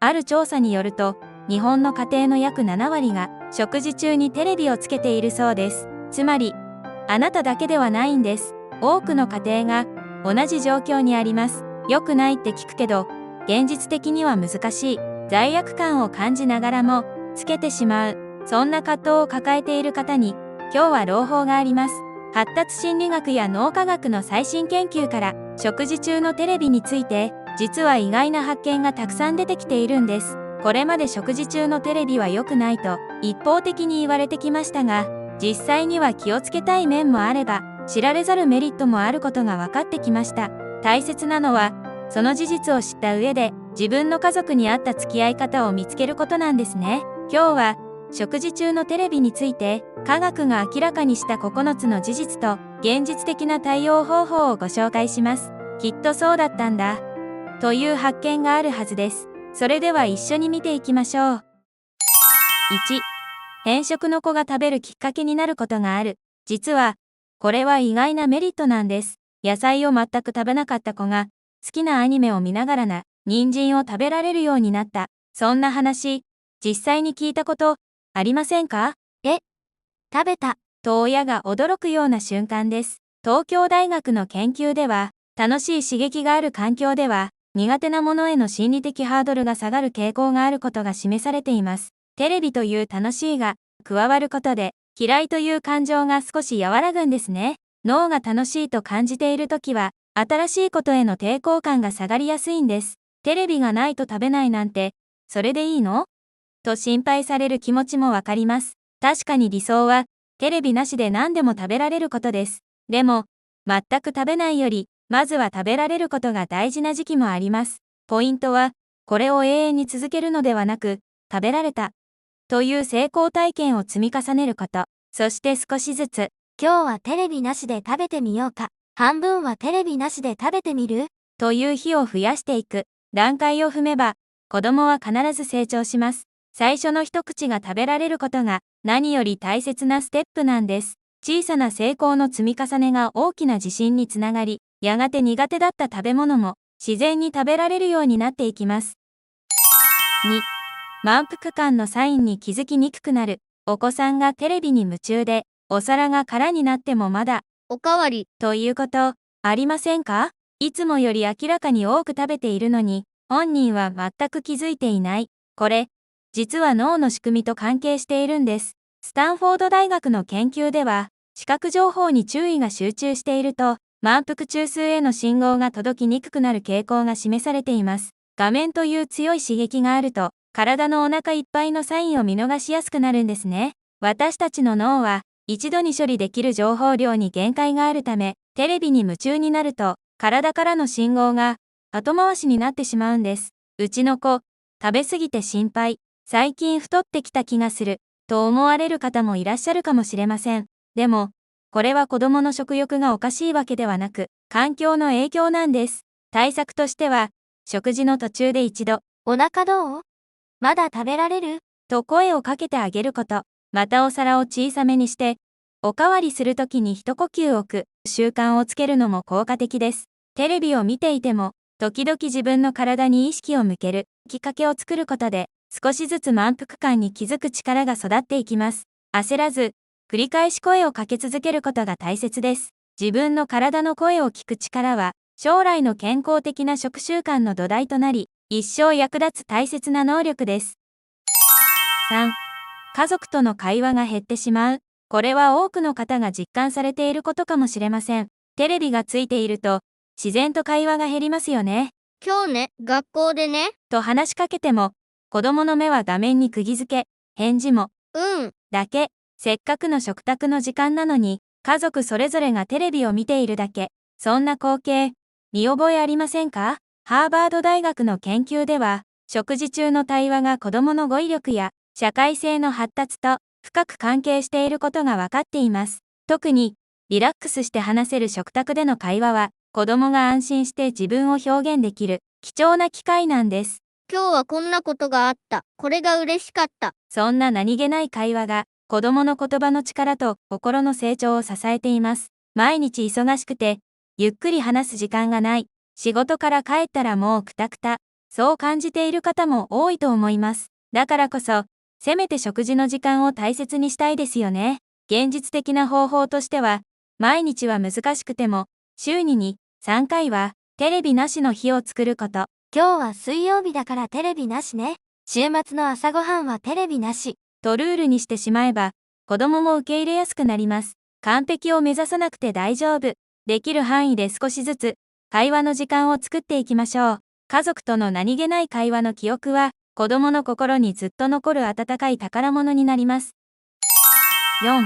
ある調査によると、日本の家庭の約7割が食事中にテレビをつけているそうです。つまり、あなただけではないんです。多くの家庭が同じ状況にあります。良くないって聞くけど、現実的には難しい。罪悪感を感じながらも、つけてしまう。そんな葛藤を抱えている方に、今日は朗報があります。発達心理学や脳科学の最新研究から、食事中のテレビについて、実は意外な発見がたくさん出てきているんです。これまで食事中のテレビは良くないと一方的に言われてきましたが、実際には気をつけたい面もあれば、知られざるメリットもあることが分かってきました。大切なのは、その事実を知った上で、自分の家族に合った付き合い方を見つけることなんですね。今日は、食事中のテレビについて、科学が明らかにした9つの事実と、現実的な対応方法をご紹介します。きっとそうだったんだ。という発見があるはずです。それでは一緒に見ていきましょう。1、偏食の子が食べるきっかけになることがある。実は、これは意外なメリットなんです。野菜を全く食べなかった子が、好きなアニメを見ながら人参を食べられるようになった。そんな話、実際に聞いたことありませんか？食べた。と親が驚くような瞬間です。東京大学の研究では、楽しい刺激がある環境では、苦手なものへの心理的ハードルが下がる傾向があることが示されています。テレビという楽しいが加わることで、嫌いという感情が少し和らぐんですね。脳が楽しいと感じているときは、新しいことへの抵抗感が下がりやすいんです。テレビがないと食べないなんて、それでいいの？と心配される気持ちもわかります。確かに理想は、テレビなしで何でも食べられることです。でも、全く食べないより、まずは食べられることが大事な時期もあります。ポイントは、これを永遠に続けるのではなく、食べられたという成功体験を積み重ねること。そして少しずつ、今日はテレビなしで食べてみようか。半分はテレビなしで食べてみる？という日を増やしていく段階を踏めば、子供は必ず成長します。最初の一口が食べられることが何より大切なステップなんです。小さな成功の積み重ねが大きな自信につながり、やがて苦手だった食べ物も自然に食べられるようになっていきます。2、満腹感のサインに気づきにくくなる。お子さんがテレビに夢中で、お皿が空になってもまだ、おかわり。ということ、ありませんか？いつもより明らかに多く食べているのに、本人は全く気づいていない。これ、実は脳の仕組みと関係しているんです。スタンフォード大学の研究では、視覚情報に注意が集中していると、満腹中枢への信号が届きにくくなる傾向が示されています。画面という強い刺激があると、体のお腹いっぱいのサインを見逃しやすくなるんですね。私たちの脳は、一度に処理できる情報量に限界があるため、テレビに夢中になると、体からの信号が後回しになってしまうんです。うちの子、食べ過ぎて心配、最近太ってきた気がする、と思われる方もいらっしゃるかもしれません。でも、これは子供の食欲がおかしいわけではなく、環境の影響なんです。対策としては、食事の途中で一度、お腹どう？まだ食べられる？と声をかけてあげること。またお皿を小さめにして、おかわりするときに一呼吸置く習慣をつけるのも効果的です。テレビを見ていても、時々自分の体に意識を向けるきっかけを作ることで、少しずつ満腹感に気づく力が育っていきます。焦らず、繰り返し声をかけ続けることが大切です。自分の体の声を聞く力は、将来の健康的な食習慣の土台となり、一生役立つ大切な能力です。3、家族との会話が減ってしまう。これは多くの方が実感されていることかもしれません。テレビがついていると、自然と会話が減りますよね。今日ね、学校でね。と話しかけても、子供の目は画面に釘付け、返事も、だけ。せっかくの食卓の時間なのに、家族それぞれがテレビを見ているだけ。そんな光景、見覚えありませんか？ハーバード大学の研究では、食事中の対話が子供の語彙力や社会性の発達と深く関係していることが分かっています。特に、リラックスして話せる食卓での会話は、子供が安心して自分を表現できる貴重な機会なんです。今日はこんなことがあった。これが嬉しかった。そんな何気ない会話が、子供の言葉の力と心の成長を支えています。毎日忙しくて、ゆっくり話す時間がない。仕事から帰ったらもうクタクタ。そう感じている方も多いと思います。だからこそ、せめて食事の時間を大切にしたいですよね。現実的な方法としては、毎日は難しくても、週に2、3回はテレビなしの日を作ること。今日は水曜日だからテレビなしね。週末の朝ごはんはテレビなし。とルールにしてしまえば、子供も受け入れやすくなります。完璧を目指さなくて大丈夫。できる範囲で少しずつ、会話の時間を作っていきましょう。家族との何気ない会話の記憶は、子供の心にずっと残る温かい宝物になります。4.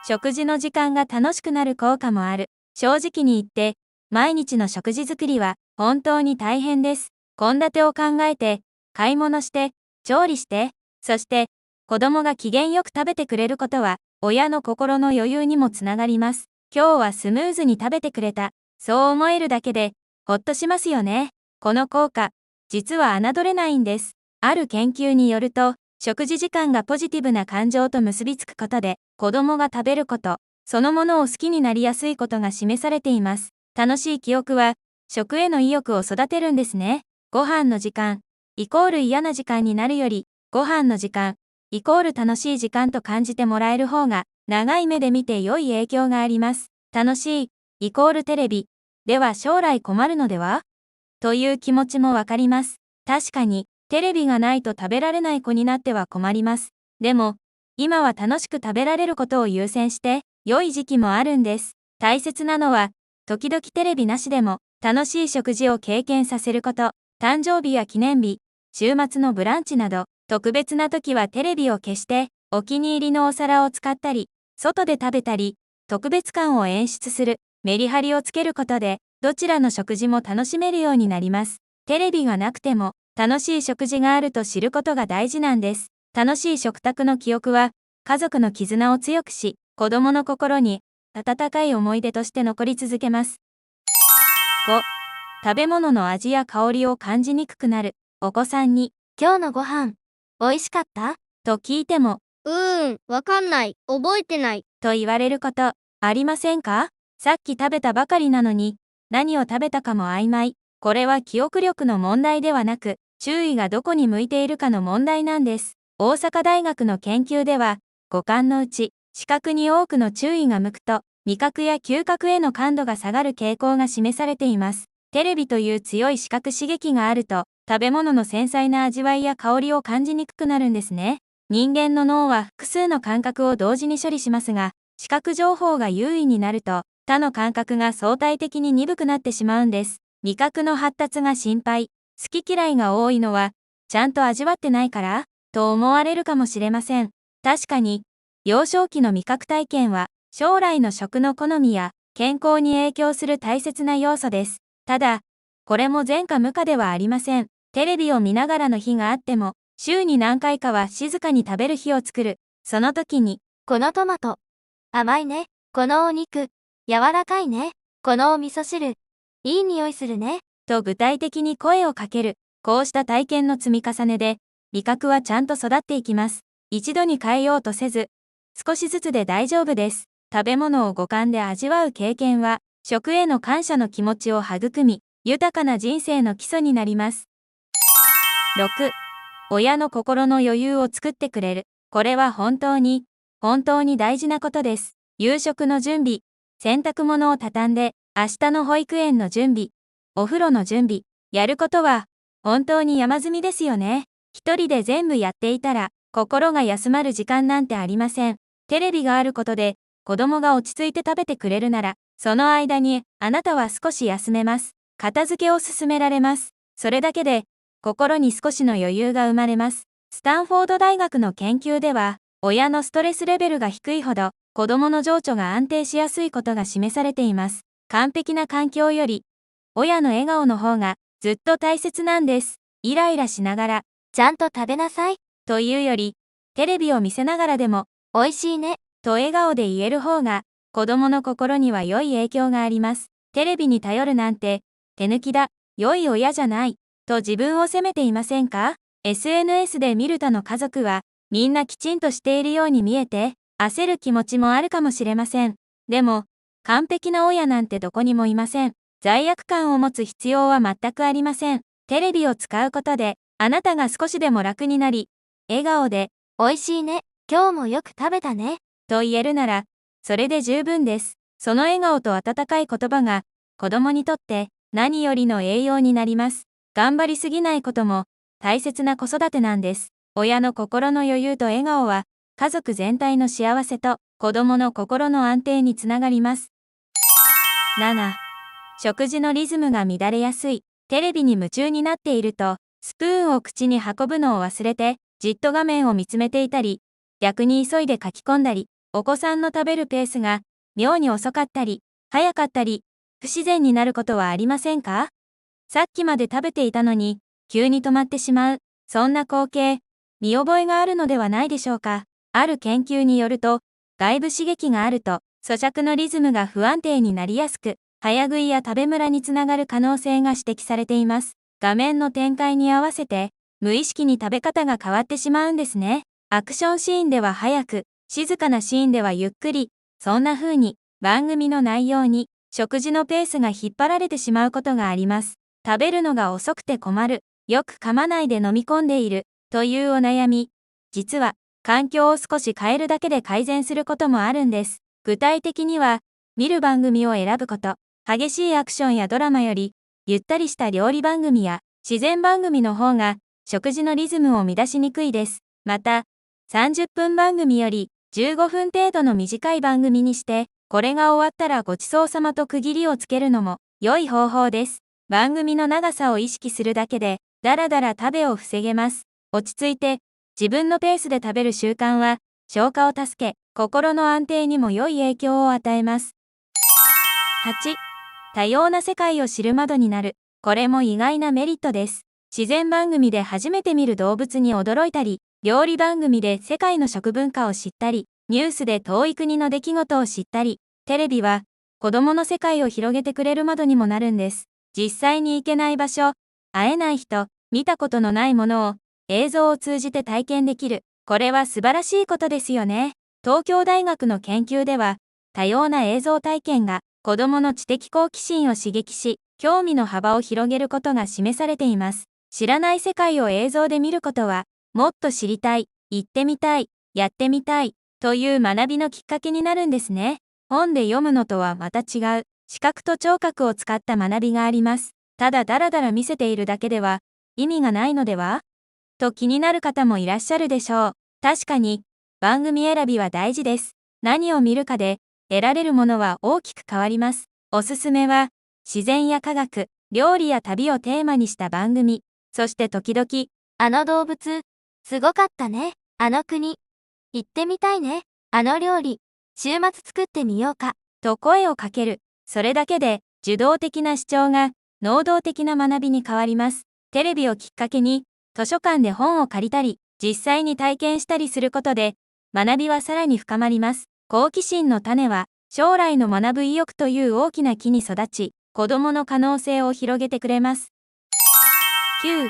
食事の時間が楽しくなる効果もある。正直に言って、毎日の食事作りは本当に大変です。献立を考えて、買い物して、調理して、そして、子供が機嫌よく食べてくれることは、親の心の余裕にもつながります。今日はスムーズに食べてくれた。そう思えるだけで、ほっとしますよね。この効果、実は侮れないんです。ある研究によると、食事時間がポジティブな感情と結びつくことで、子供が食べること、そのものを好きになりやすいことが示されています。楽しい記憶は、食への意欲を育てるんですね。ご飯の時間、イコール嫌な時間になるより、ご飯の時間、イコール楽しい時間と感じてもらえる方が、長い目で見て良い影響があります。楽しい、イコールテレビ。では将来困るのでは？という気持ちもわかります。確かに、テレビがないと食べられない子になっては困ります。でも、今は楽しく食べられることを優先して、良い時期もあるんです。大切なのは、時々テレビなしでも、楽しい食事を経験させること。誕生日や記念日、週末のブランチなど、特別な時はテレビを消して、お気に入りのお皿を使ったり、外で食べたり、特別感を演出する、メリハリをつけることで、どちらの食事も楽しめるようになります。テレビがなくても、楽しい食事があると知ることが大事なんです。楽しい食卓の記憶は、家族の絆を強くし、子供の心に、温かい思い出として残り続けます。5. 食べ物の味や香りを感じにくくなる。お子さんに、今日のご飯、美味しかった？と聞いても、わかんない、覚えてない。と言われること、ありませんか？さっき食べたばかりなのに、何を食べたかも曖昧。これは記憶力の問題ではなく、注意がどこに向いているかの問題なんです。大阪大学の研究では、五感のうち、視覚に多くの注意が向くと、味覚や嗅覚への感度が下がる傾向が示されています。テレビという強い視覚刺激があると、食べ物の繊細な味わいや香りを感じにくくなるんですね。人間の脳は複数の感覚を同時に処理しますが、視覚情報が優位になると、他の感覚が相対的に鈍くなってしまうんです。味覚の発達が心配。好き嫌いが多いのは、ちゃんと味わってないからと思われるかもしれません。確かに、幼少期の味覚体験は、将来の食の好みや健康に影響する大切な要素です。ただ、これも善か無かではありません。テレビを見ながらの日があっても、週に何回かは静かに食べる日を作る。その時に、このトマト、甘いね。このお肉、柔らかいね。このお味噌汁、いい匂いするね。と具体的に声をかける。こうした体験の積み重ねで、味覚はちゃんと育っていきます。一度に変えようとせず、少しずつで大丈夫です。食べ物を五感で味わう経験は、食への感謝の気持ちを育み、豊かな人生の基礎になります。6. 親の心の余裕を作ってくれる。これは本当に大事なことです。夕食の準備、洗濯物を畳んで、明日の保育園の準備、お風呂の準備、やることは本当に山積みですよね。一人で全部やっていたら、心が休まる時間なんてありません。テレビがあることで、子供が落ち着いて食べてくれるなら、その間にあなたは少し休めます。片付けを進められます。それだけで、心に少しの余裕が生まれます。スタンフォード大学の研究では、親のストレスレベルが低いほど、子供の情緒が安定しやすいことが示されています。完璧な環境より、親の笑顔の方がずっと大切なんです。イライラしながら、ちゃんと食べなさい。というより、テレビを見せながらでも、美味しいね。と笑顔で言える方が、子供の心には良い影響があります。テレビに頼るなんて、手抜きだ、良い親じゃない、と自分を責めていませんか？ SNS で見る他の家族は、みんなきちんとしているように見えて、焦る気持ちもあるかもしれません。でも、完璧な親なんてどこにもいません。罪悪感を持つ必要は全くありません。テレビを使うことで、あなたが少しでも楽になり、笑顔で、美味しいね。今日もよく食べたね。と言えるなら、それで十分です。その笑顔と温かい言葉が、子供にとって何よりの栄養になります。頑張りすぎないことも大切な子育てなんです。親の心の余裕と笑顔は、家族全体の幸せと子供の心の安定につながります。7. 食事のリズムが乱れやすい。テレビに夢中になっていると、スプーンを口に運ぶのを忘れて、じっと画面を見つめていたり、逆に急いで書き込んだり、お子さんの食べるペースが妙に遅かったり、早かったり、不自然になることはありませんか？さっきまで食べていたのに、急に止まってしまう。そんな光景、見覚えがあるのではないでしょうか。ある研究によると、外部刺激があると、咀嚼のリズムが不安定になりやすく、早食いや食べムラにつながる可能性が指摘されています。画面の展開に合わせて、無意識に食べ方が変わってしまうんですね。アクションシーンでは早く、静かなシーンではゆっくり、そんな風に、番組の内容に、食事のペースが引っ張られてしまうことがあります。食べるのが遅くて困る、よく噛まないで飲み込んでいる、というお悩み。実は、環境を少し変えるだけで改善することもあるんです。具体的には、見る番組を選ぶこと、激しいアクションやドラマより、ゆったりした料理番組や自然番組の方が、食事のリズムを乱しにくいです。また、30分番組より15分程度の短い番組にして、これが終わったらごちそうさまと区切りをつけるのも良い方法です。番組の長さを意識するだけで、だらだら食べを防げます。落ち着いて、自分のペースで食べる習慣は、消化を助け、心の安定にも良い影響を与えます。8. 多様な世界を知る窓になる。これも意外なメリットです。自然番組で初めて見る動物に驚いたり、料理番組で世界の食文化を知ったり、ニュースで遠い国の出来事を知ったり、テレビは子供の世界を広げてくれる窓にもなるんです。実際に行けない場所、会えない人、見たことのないものを映像を通じて体験できる。これは素晴らしいことですよね。東京大学の研究では、多様な映像体験が子供の知的好奇心を刺激し、興味の幅を広げることが示されています。知らない世界を映像で見ることは、もっと知りたい、行ってみたい、やってみたい、という学びのきっかけになるんですね。本で読むのとはまた違う、視覚と聴覚を使った学びがあります。ただだらだら見せているだけでは、意味がないのでは？と気になる方もいらっしゃるでしょう。確かに、番組選びは大事です。何を見るかで、得られるものは大きく変わります。おすすめは、自然や科学、料理や旅をテーマにした番組、そして時々、あの動物、すごかったね。あの国、行ってみたいね。あの料理、週末作ってみようか。と声をかける。それだけで、受動的な視聴が、能動的な学びに変わります。テレビをきっかけに、図書館で本を借りたり、実際に体験したりすることで、学びはさらに深まります。好奇心の種は、将来の学ぶ意欲という大きな木に育ち、子供の可能性を広げてくれます。9.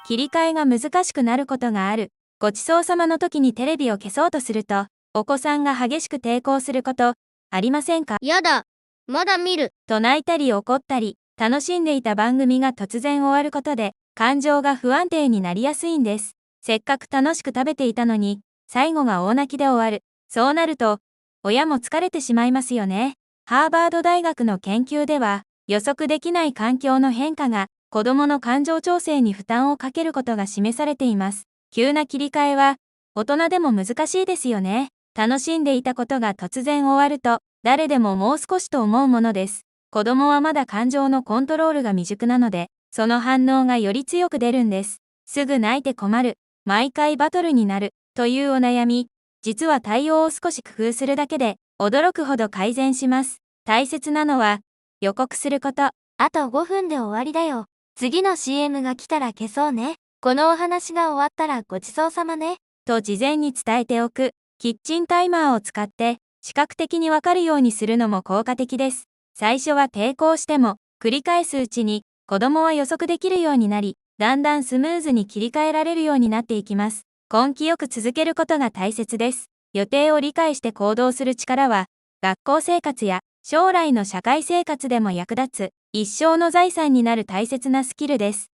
切り替えが難しくなることがある。ごちそうさまの時にテレビを消そうとすると、お子さんが激しく抵抗すること、ありませんか？やだ。まだ見る。と泣いたり怒ったり、楽しんでいた番組が突然終わることで、感情が不安定になりやすいんです。せっかく楽しく食べていたのに、最後が大泣きで終わる。そうなると、親も疲れてしまいますよね。ハーバード大学の研究では、予測できない環境の変化が、子供の感情調整に負担をかけることが示されています。急な切り替えは、大人でも難しいですよね。楽しんでいたことが突然終わると、誰でももう少しと思うものです。子供はまだ感情のコントロールが未熟なので、その反応がより強く出るんです。すぐ泣いて困る、毎回バトルになる、というお悩み。実は対応を少し工夫するだけで、驚くほど改善します。大切なのは、予告すること。あと5分で終わりだよ。次の CM が来たら消そうね。このお話が終わったらごちそうさまね。と事前に伝えておく。キッチンタイマーを使って、視覚的にわかるようにするのも効果的です。最初は抵抗しても、繰り返すうちに、子供は予測できるようになり、だんだんスムーズに切り替えられるようになっていきます。根気よく続けることが大切です。予定を理解して行動する力は、学校生活や将来の社会生活でも役立つ、一生の財産になる大切なスキルです。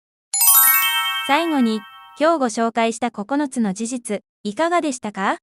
最後に、今日ご紹介した9つの事実、いかがでしたか？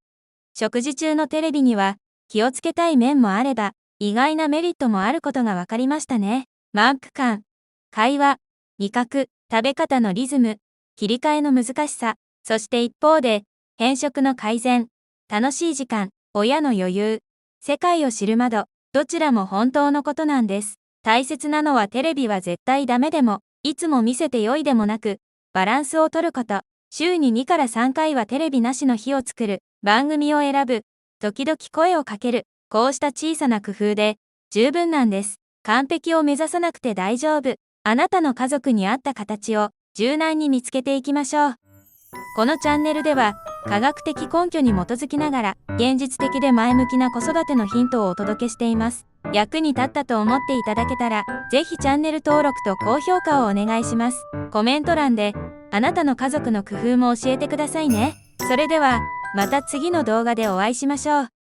食事中のテレビには、気をつけたい面もあれば、意外なメリットもあることが分かりましたね。満腹感、会話、味覚、食べ方のリズム、切り替えの難しさ、そして一方で、偏食の改善、楽しい時間、親の余裕、世界を知る窓、どちらも本当のことなんです。大切なのはテレビは絶対ダメでも、いつも見せて良いでもなく、バランスを取ること。週に2から3回はテレビなしの日を作る、番組を選ぶ、時々声をかける、こうした小さな工夫で、十分なんです。完璧を目指さなくて大丈夫。あなたの家族に合った形を柔軟に見つけていきましょう。このチャンネルでは、科学的根拠に基づきながら、現実的で前向きな子育てのヒントをお届けしています。役に立ったと思っていただけたら、ぜひチャンネル登録と高評価をお願いします。コメント欄で、あなたの家族の工夫も教えてくださいね。それでは、また次の動画でお会いしましょう。